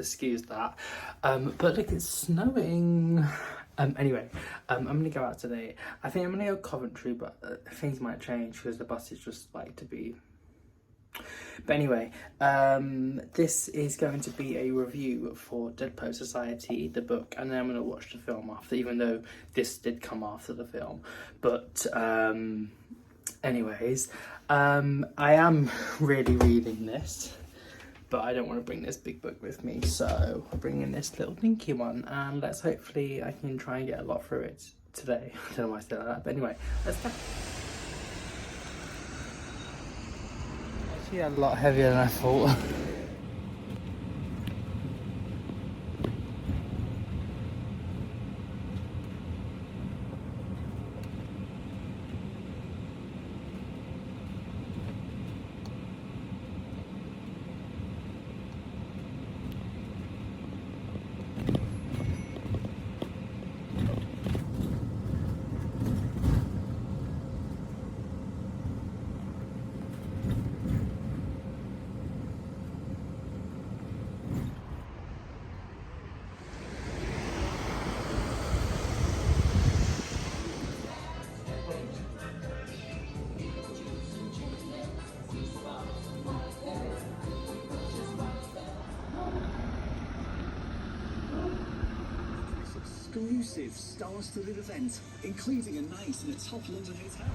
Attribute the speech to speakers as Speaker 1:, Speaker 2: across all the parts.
Speaker 1: excuse that. But look, it's snowing. Anyway, I'm gonna go out today. I think I'm gonna go Coventry, but things might change because the buses just like to be. But anyway, this is going to be a review for Dead Poet Society, the book, and then I'm going to watch the film after, even though this did come after the film. But anyways, I am really reading this, but I don't want to bring this big book with me, so I'm bringing this little dinky one, and let's hopefully I can try and get a lot through it today. I don't know why I said that, but anyway, let's go. Yeah, a lot heavier than I thought.
Speaker 2: Exclusive star-studded event, including a night in a top London hotel.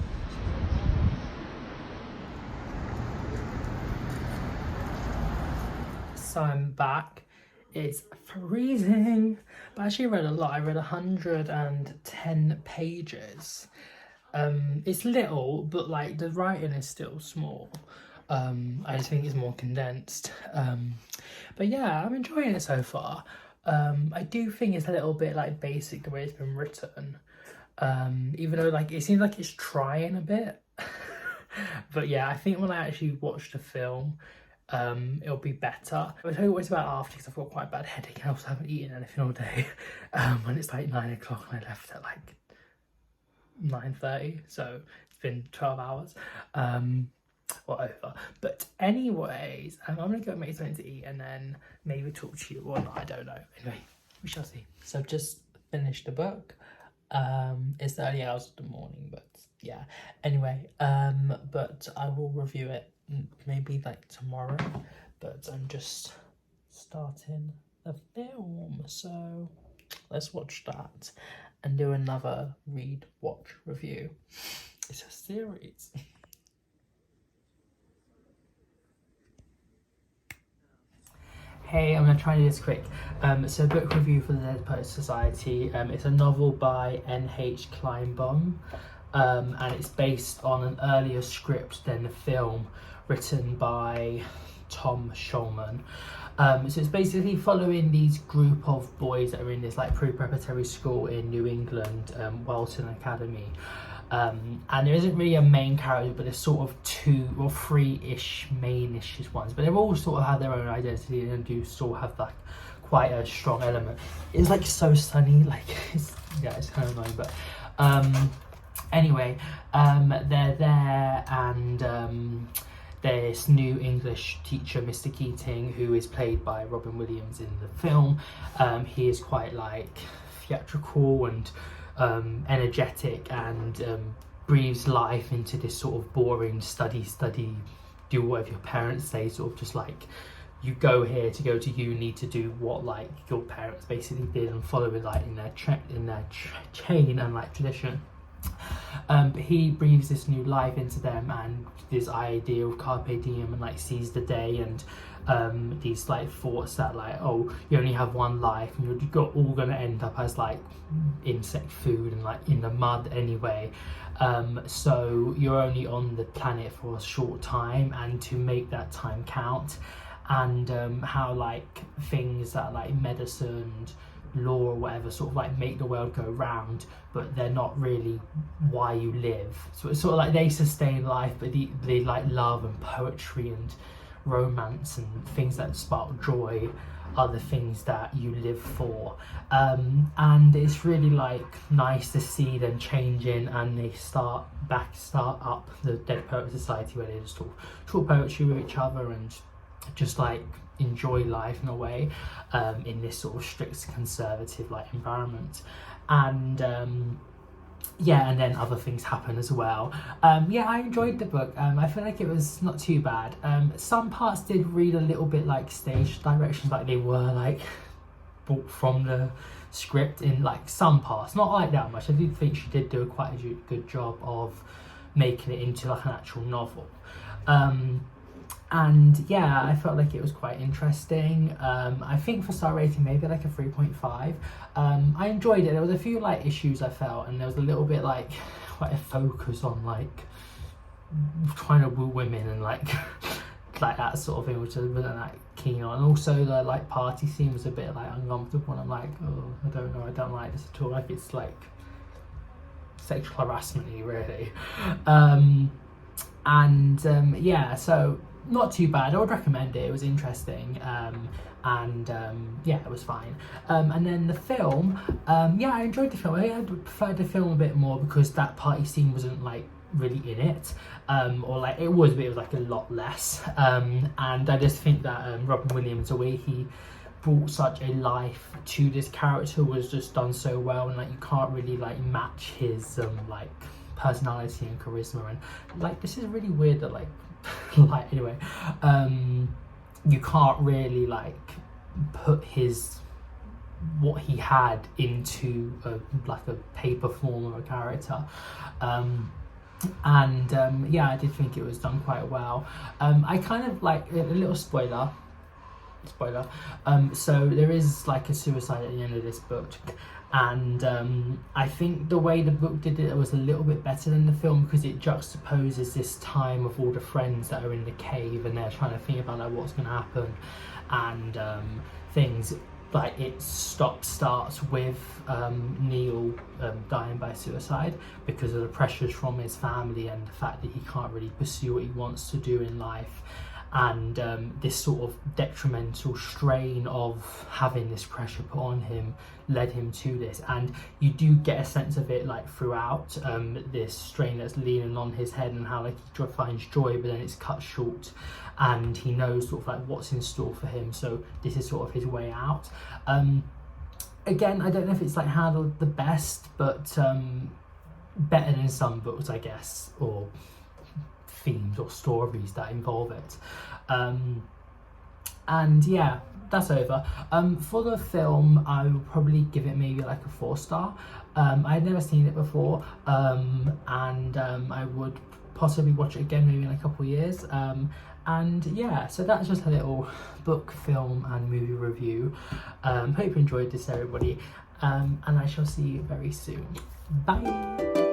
Speaker 1: So I'm back. It's freezing, but I actually read a lot. I read 110 pages. It's little, but like the writing is still small. I just think it's more condensed. But yeah, I'm enjoying it so far. I do think it's a little bit like basic the way it's been written, even though like it seems like it's trying a bit. But yeah, I think when I actually watch the film, it'll be better. I'll tell you what it's about after, because I've got quite a bad headache and I also haven't eaten anything all day. When it's like 9 o'clock and I left at like 9:30, so it's been 12 hours. Whatever. But anyways, I'm gonna go make something to eat and then maybe talk to you or not, I don't know. Anyway, we shall see. So I've just finished the book. It's the early hours of the morning, but yeah. Anyway, but I will review it maybe like tomorrow, but I'm just starting the film, so let's watch that and do another read, watch, review. It's a series. Hey, I'm going to try and do this quick. So book review for the Dead Poet Society. It's a novel by N.H. Kleinbaum, and it's based on an earlier script than the film written by Tom Schulman. So it's basically following these group of boys that are in this like pre-preparatory school in New England, Welton Academy. And there isn't really a main character, but there's sort of 2 or 3-ish main-ish ones, but they all sort of have their own identity and do sort of have like quite a strong element. It's like so sunny, like it's kind of annoying, but anyway, they're there, and there's new English teacher, Mr. Keating, who is played by Robin Williams in the film. He is quite like theatrical and energetic, and breathes life into this sort of boring study, do whatever your parents say, sort of just like, you go here to go to uni to do what like your parents basically did and follow it like in their chain and like tradition. But he breathes this new life into them, and this idea of carpe diem and like seize the day, and these like thoughts that like, oh, you only have one life and you're all gonna end up as like insect food and like in the mud anyway. So you're only on the planet for a short time, and to make that time count, and how like things that like medicine and law or whatever sort of like make the world go round, but they're not really why you live. So it's sort of like they sustain life, but they like love and poetry and romance and things that spark joy are the things that you live for. And it's really like nice to see them changing, and they start up the Dead Poet Society, where they just talk poetry with each other and just like enjoy life in a way, in this sort of strict conservative like environment. And yeah, and then other things happen as well. Yeah, I enjoyed the book. I feel like it was not too bad. Some parts did read a little bit like stage directions, like they were like brought from the script in like some parts, not like that much. I did think she did do quite a good job of making it into like an actual novel. And yeah, I felt like it was quite interesting. I think for star rating, maybe like a 3.5. I enjoyed it. There was a few like issues I felt, and there was a little bit like quite a focus on like trying to woo women and like like that sort of thing, which I wasn't that keen on. And also the like party scene was a bit like uncomfortable, and I'm like, oh, I don't know, I don't like this at all. Like it's like sexual harassment-y, really. Yeah, so not too bad. I would recommend it. It was interesting, yeah, it was fine. And then the film, yeah, I enjoyed the film. I preferred the film a bit more because that party scene wasn't like really in it, or like it was, but it was like a lot less. And I just think that Robin Williams, the way he brought such a life to this character was just done so well, and like you can't really like match his like personality and charisma. And like this is really weird that like like anyway, you can't really like put what he had into like a paper form of a character. Yeah, I did think it was done quite well. I kind of like a little spoiler, so there is like a suicide at the end of this book, and I think the way the book did it was a little bit better than the film, because it juxtaposes this time of all the friends that are in the cave and they're trying to think about like what's going to happen, and things like it starts with Neil dying by suicide because of the pressures from his family and the fact that he can't really pursue what he wants to do in life. And this sort of detrimental strain of having this pressure put on him led him to this, and you do get a sense of it like throughout, this strain that's leaning on his head, and how like he finds joy but then it's cut short, and he knows sort of like what's in store for him, so this is sort of his way out. Again, I don't know if it's like handled the best, but better than some books, I guess, or themes or stories that involve it. And yeah, that's over. For the film, I would probably give it maybe like a 4-star. I'd never seen it before, and I would possibly watch it again maybe in a couple of years. And yeah, so that's just a little book, film and movie review. Hope you enjoyed this, everybody, and I shall see you very soon. Bye.